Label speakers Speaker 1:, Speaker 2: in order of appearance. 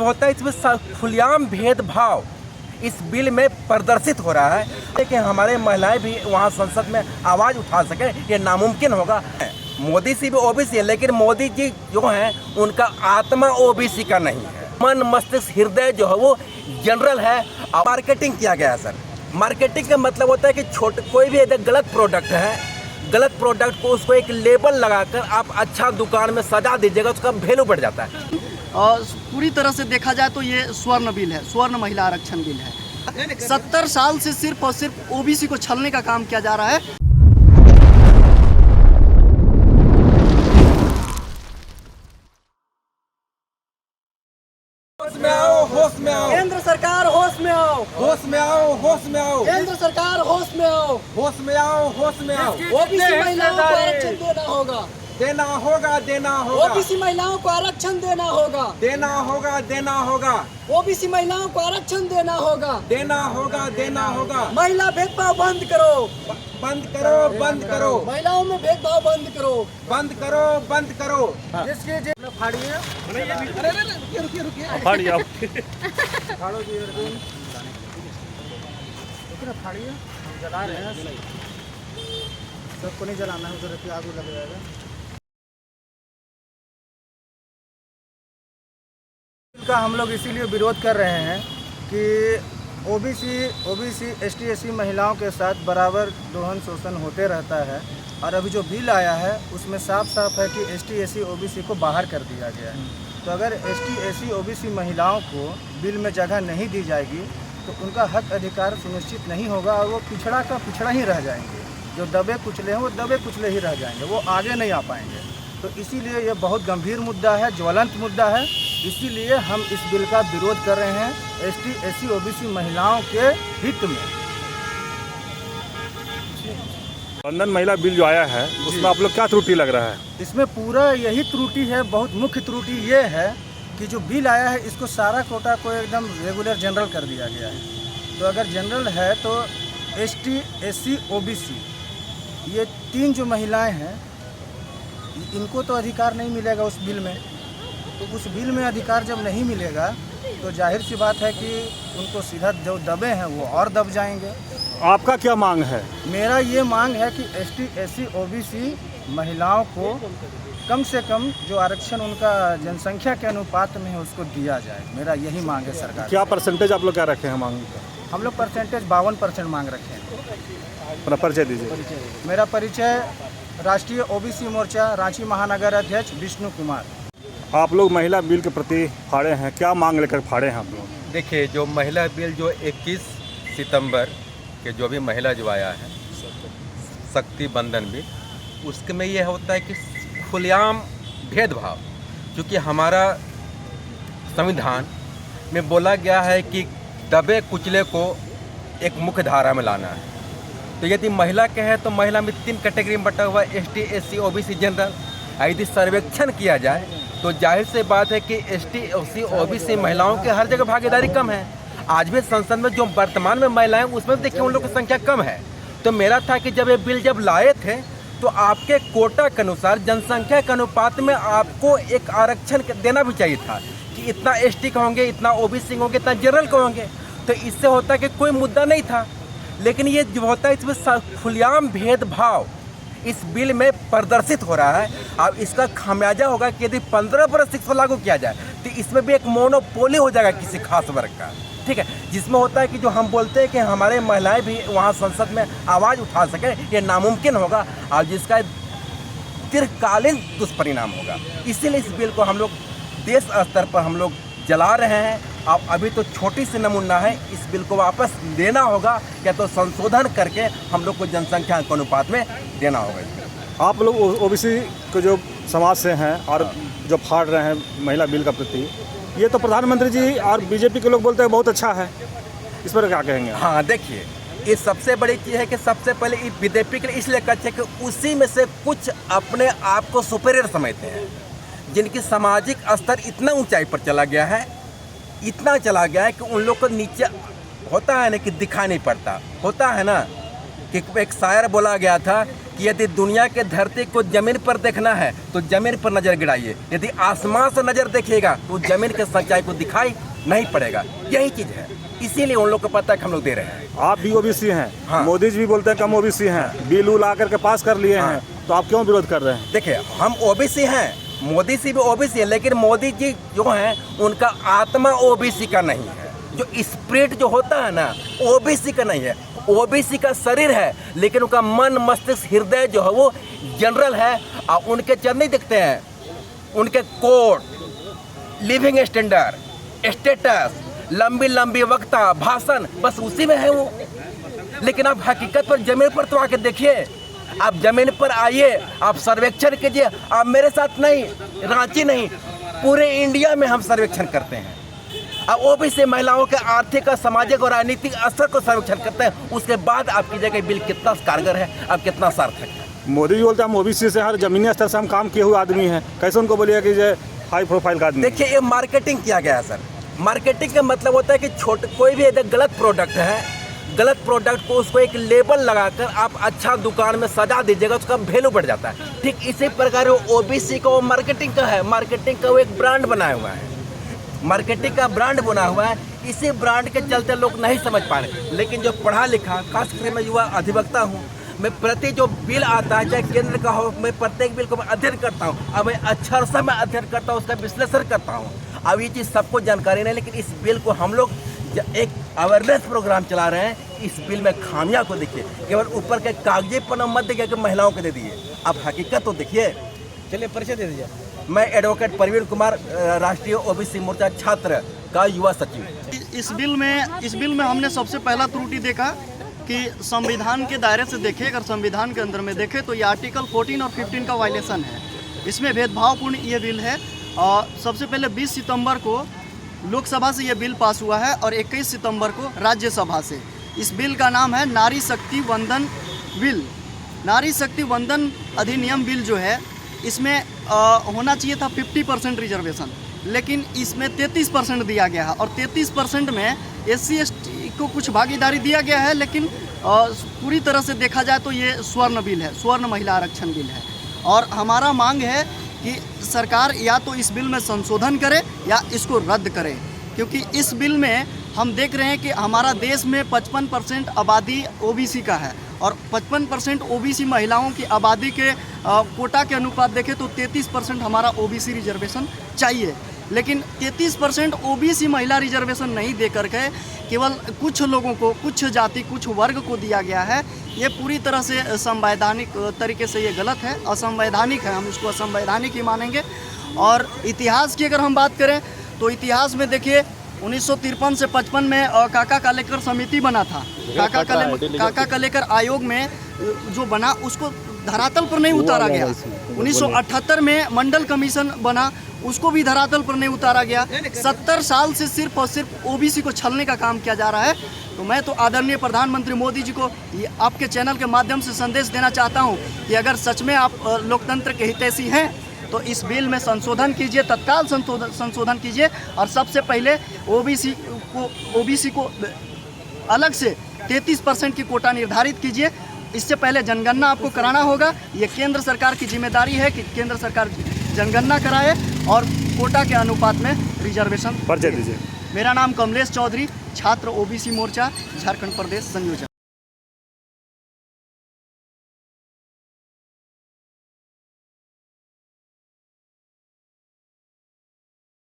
Speaker 1: होता है इसमें खुलेआम भेदभाव इस बिल में प्रदर्शित हो रहा है, लेकिन हमारे महिलाएं भी वहां संसद में आवाज़ उठा सके ये नामुमकिन होगा। मोदी जी भी ओबीसी है, लेकिन मोदी जी जो हैं उनका आत्मा ओबीसी का नहीं है, मन मस्तिष्क हृदय जो है वो जनरल है। मार्केटिंग किया गया है सर। मार्केटिंग का मतलब होता है कि कोई भी यदि गलत प्रोडक्ट है, गलत प्रोडक्ट को उसको एक लेबल लगाकर आप अच्छा दुकान में सजा दीजिएगा, उसका वैल्यू बढ़ जाता है।
Speaker 2: और पूरी तरह से देखा जाए तो ये स्वर्ण बिल है, स्वर्ण महिला आरक्षण बिल है। 70 साल से सिर्फ और सिर्फ ओबीसी को छलने का काम किया जा रहा है।
Speaker 1: होश में आओ, होश में आओ,
Speaker 2: केंद्र सरकार होश में आओ,
Speaker 1: होश में आओ, होश में आओ,
Speaker 2: केंद्र सरकार होश में आओ,
Speaker 1: होश में आओ, होश में आओ।
Speaker 2: ओबीसी महिलाओं को आरक्षण देना होगा,
Speaker 1: देना होगा, देना होगा,
Speaker 2: ओबीसी महिलाओं को आरक्षण देना होगा,
Speaker 1: देना होगा, देना होगा,
Speaker 2: ओबीसी महिलाओं को आरक्षण देना होगा,
Speaker 1: देना होगा, देना होगा।
Speaker 2: महिला भेदभाव बंद करो,
Speaker 1: बंद करो, बंद करो,
Speaker 2: महिलाओं में भेदभाव बंद करो,
Speaker 1: बंद करो, बंद करो।
Speaker 2: जला रहे हैं, सबको नहीं जलाना है, उधर आग लग जाएगा। का हम लोग इसीलिए विरोध कर रहे हैं कि ओबीसी एसटी महिलाओं के साथ बराबर दोहन शोषण होते रहता है, और अभी जो बिल आया है उसमें साफ साफ है कि एसटी ओबीसी को बाहर कर दिया गया है। तो अगर एसटी ओबीसी महिलाओं को बिल में जगह नहीं दी जाएगी तो उनका हक अधिकार सुनिश्चित नहीं होगा और वो पिछड़ा का पिछड़ा ही रह जाएंगे। जो दबे कुचले हैं वो दबे कुचले ही रह जाएंगे, वो आगे नहीं आ पाएंगे। तो इसीलिए ये बहुत गंभीर मुद्दा है, ज्वलंत मुद्दा है। इसीलिए हम इस बिल का विरोध कर रहे हैं एसटी ओबीसी महिलाओं के हित में।
Speaker 3: बंधन महिला बिल जो आया है उसमें आप लोग क्या त्रुटि लग रहा है?
Speaker 2: इसमें पूरा यही त्रुटि है, बहुत मुख्य त्रुटि ये है कि जो बिल आया है इसको सारा कोटा को एकदम रेगुलर जनरल कर दिया गया है। तो अगर जनरल है तो एसटी ओबीसी ये तीन जो महिलाएं हैं इनको तो अधिकार नहीं मिलेगा उस बिल में। तो उस बिल में अधिकार जब नहीं मिलेगा तो जाहिर सी बात है कि उनको सीधा जो दबे हैं वो और दब जाएंगे।
Speaker 3: आपका क्या मांग है?
Speaker 2: मेरा ये मांग है कि एसटी ओबीसी महिलाओं को कम से कम जो आरक्षण उनका जनसंख्या के अनुपात में है उसको दिया जाए। मेरा यही मांग है सरकार।
Speaker 3: क्या परसेंटेज आप लोग क्या रखे हैं मांग का?
Speaker 2: हम लोग परसेंटेज 52% मांग रखे हैं।
Speaker 3: अपना परिचय दीजिए।
Speaker 2: मेरा परिचय राष्ट्रीय ओबीसी मोर्चा रांची महानगर अध्यक्ष विष्णु कुमार।
Speaker 3: आप लोग महिला बिल के प्रति फाड़े हैं, क्या मांग लेकर फाड़े हैं आप लोग?
Speaker 1: देखिए, जो महिला बिल जो 21 सितंबर के जो भी महिला जो आया है शक्ति बंधन बिल, उसमें यह होता है कि खुलेआम भेदभाव, क्योंकि हमारा संविधान में बोला गया है कि दबे कुचले को एक मुख्य धारा में लाना है। तो यदि महिला के है तो महिला में 3 कैटेगरी में बटा हुआ है, एसटी, एससी, ओबीसी, जनरल। यदि सर्वेक्षण किया जाए तो जाहिर से बात है कि एसटी, एससी, ओबीसी महिलाओं के हर जगह भागीदारी कम है। आज भी संसद में जो वर्तमान में महिलाएं उसमें देखिए उन लोग की संख्या कम है। तो मेरा था कि जब ये बिल जब लाए थे तो आपके कोटा के अनुसार जनसंख्या के अनुपात में आपको एक आरक्षण देना भी चाहिए था कि इतना एसटी के होंगे, इतना ओबीसी होंगे, इतना जनरल के होंगे। तो इससे होता कि कोई मुद्दा नहीं था। लेकिन ये जो होता है इसमें खुलेआम भेदभाव इस बिल में प्रदर्शित हो रहा है। अब इसका खामियाजा होगा कि यदि 15% शिक्षा लागू किया जाए तो इसमें भी एक मोनोपोली हो जाएगा किसी खास वर्ग का, ठीक है, जिसमें होता है कि जो हम बोलते हैं कि हमारे महिलाएं भी वहाँ संसद में आवाज़ उठा सकें, ये नामुमकिन होगा और जिसका दीर्घकालीन दुष्परिणाम होगा। इसीलिए इस बिल को हम लोग देश स्तर पर हम लोग जला रहे हैं। अब अभी तो छोटी सी नमूना है, इस बिल को वापस लेना होगा या तो संशोधन करके हम लोग को जनसंख्या के अनुपात में देना होगा।
Speaker 3: आप लोग ओबीसी के जो समाज से हैं और जो फाड़ रहे हैं महिला बिल का प्रति, ये तो प्रधानमंत्री जी और बीजेपी के लोग बोलते हैं बहुत अच्छा है, इस पर क्या कहेंगे?
Speaker 1: हाँ, देखिए, ये सबसे बड़ी चीज़ है कि सबसे पहले ये बीजेपी के लिए इसलिए अच्छे कि उसी में से कुछ अपने आप को सुपीरियर समझते हैं, जिनकी सामाजिक स्तर इतना ऊंचाई पर चला गया है, इतना चला गया है कि उन लोग को नीचे होता है ना कि दिखाई नहीं पड़ता। होता है ना कि एक शायर बोला गया था कि यदि दुनिया के धरती को जमीन पर देखना है तो जमीन पर नजर गिराइए, यदि आसमान से नजर देखिएगा तो जमीन के सच्चाई को दिखाई नहीं पड़ेगा। यही चीज है, इसीलिए उन लोग को पता है कि हम लोग दे रहे हैं।
Speaker 3: आप भी ओबीसी हैं,
Speaker 1: हाँ।
Speaker 3: मोदी जी भी बोलते हैं कि हम ओबीसी हैं, बिल उल आकर के पास कर लिए हैं, तो आप क्यों विरोध कर रहे हैं?
Speaker 1: देखिए, हम ओबीसी हैं, मोदी जी भी ओबीसी है, लेकिन मोदी जी जो हैं उनका आत्मा ओबीसी का नहीं है। जो स्पिरिट जो होता है ना, ओबीसी का नहीं है। ओबीसी का शरीर है, लेकिन उनका मन, मस्तिष्क, हृदय जो है वो जनरल है। और उनके चरण नहीं दिखते हैं, उनके कोड, लिविंग स्टैंडर्ड, स्टेटस, लंबी लंबी वक्ता, भाषण, बस उसी में है वो। लेकिन आप हकीकत पर जमीन पर तो आके देखिए, आप जमीन पर आइए, आप सर्वेक्षण कीजिए। आप मेरे साथ नहीं, रांची नहीं, पूरे इंडिया में हम सर्वेक्षण करते हैं। अब ओबीसी महिलाओं के आर्थिक, सामाजिक और राजनीतिक असर को सर्वेक्षण करते हैं। उसके बाद आप कीजिएगा बिल कितना कारगर है, अब कितना सार्थक है।
Speaker 3: मोदी जी बोलते हैं हम ओबीसी से, हर जमीनी स्तर से हम काम किए हुए आदमी हैं, कैसे उनको बोलिए कि ये हाई प्रोफाइल का आदमी?
Speaker 1: देखिए, ये मार्केटिंग किया गया है सर। मार्केटिंग का मतलब होता है कि कोई भी यदि गलत प्रोडक्ट है, गलत प्रोडक्ट को उसको एक लेबल लगाकर आप अच्छा दुकान में सजा दीजिएगा, उसका वैल्यू बढ़ जाता है। ठीक इसी प्रकार वो ओबीसी का वो मार्केटिंग का है, मार्केटिंग का वो एक ब्रांड बनाया हुआ है, मार्केटिंग का ब्रांड बना हुआ है। इसी ब्रांड के चलते लोग नहीं समझ पा रहे। लेकिन जो पढ़ा लिखा, खासकर मैं युवा अधिवक्ता हूँ, मैं प्रति जो बिल आता है, चाहे केंद्र का हो, मैं प्रत्येक बिल को मैं अध्ययन करता हूँ। अब मैं अक्षर से मैं अध्ययन करता हूँ, उसका विश्लेषण करता हूँ। अब ये चीज़ सबको जानकारी नहीं, लेकिन इस बिल को हम लोग एक अवेयरनेस प्रोग्राम चला रहे हैं। इस बिल में खामियां को देखिए, केवल ऊपर के कागजी पन्ना मत देखिए कि महिलाओं को दे दिए, अब हकीकत तो देखिए। चलिए परिचय दे दीजिए। मैं एडवोकेट प्रवीण कुमार, राष्ट्रीय ओबीसी मोर्चा छात्र का युवा सचिव।
Speaker 4: इस बिल में हमने सबसे पहला त्रुटि देखा कि संविधान के दायरे से देखें, अगर संविधान के अंदर में देखें तो ये आर्टिकल 14 और 15 का वायलेशन है। इसमें भेदभावपूर्ण ये बिल है। और सबसे पहले 20 सितंबर को लोकसभा से ये बिल पास हुआ है और 21 सितंबर को राज्यसभा से। इस बिल का नाम है नारी शक्ति वंदन बिल। नारी शक्ति वंदन अधिनियम बिल जो है, इसमें होना चाहिए था 50% रिजर्वेशन, लेकिन इसमें 33% दिया गया है। और 33% में SC ST को कुछ भागीदारी दिया गया है, लेकिन पूरी तरह से देखा जाए तो ये स्वर्ण बिल है, स्वर्ण महिला आरक्षण बिल है। और हमारा मांग है कि सरकार या तो इस बिल में संशोधन करे या इसको रद्द करे, क्योंकि इस बिल में हम देख रहे हैं कि हमारा देश में 55% आबादी ओबीसी का है और 55% ओबीसी महिलाओं की आबादी के कोटा के अनुपात देखें तो 33% हमारा ओबीसी रिजर्वेशन चाहिए। लेकिन 33% ओबीसी महिला रिजर्वेशन नहीं दे करके केवल कुछ लोगों को, कुछ जाति, कुछ वर्ग को दिया गया है। ये पूरी तरह से असंवैधानिक तरीके से ये गलत है, असंवैधानिक है। हम इसको असंवैधानिक ही मानेंगे। और इतिहास की अगर हम बात करें तो इतिहास में देखिए 1953 से 55 में काका कालेकर समिति बना था। काका कालेकर आयोग में जो बना उसको धरातल पर नहीं उतारा गया। 1978 में मंडल कमीशन बना, उसको भी धरातल पर नहीं उतारा गया। 70 साल से सिर्फ और सिर्फ ओबीसी को छलने का काम किया जा रहा है। तो मैं तो आदरणीय प्रधानमंत्री मोदी जी को आपके चैनल के माध्यम से संदेश देना चाहता हूं कि अगर सच में आप लोकतंत्र के हितैषी हैं तो इस बिल में संशोधन कीजिए, तत्काल संशोधन कीजिए। और सबसे पहले ओबीसी को अलग से 33% की कोटा निर्धारित कीजिए। इससे पहले जनगणना आपको कराना होगा। ये केंद्र सरकार की जिम्मेदारी है कि केंद्र सरकार जनगणना कराए और कोटा के अनुपात में रिजर्वेशन।
Speaker 3: परिचय दीजिए।
Speaker 4: मेरा नाम कमलेश चौधरी, छात्र ओबीसी मोर्चा झारखंड प्रदेश संयोजक।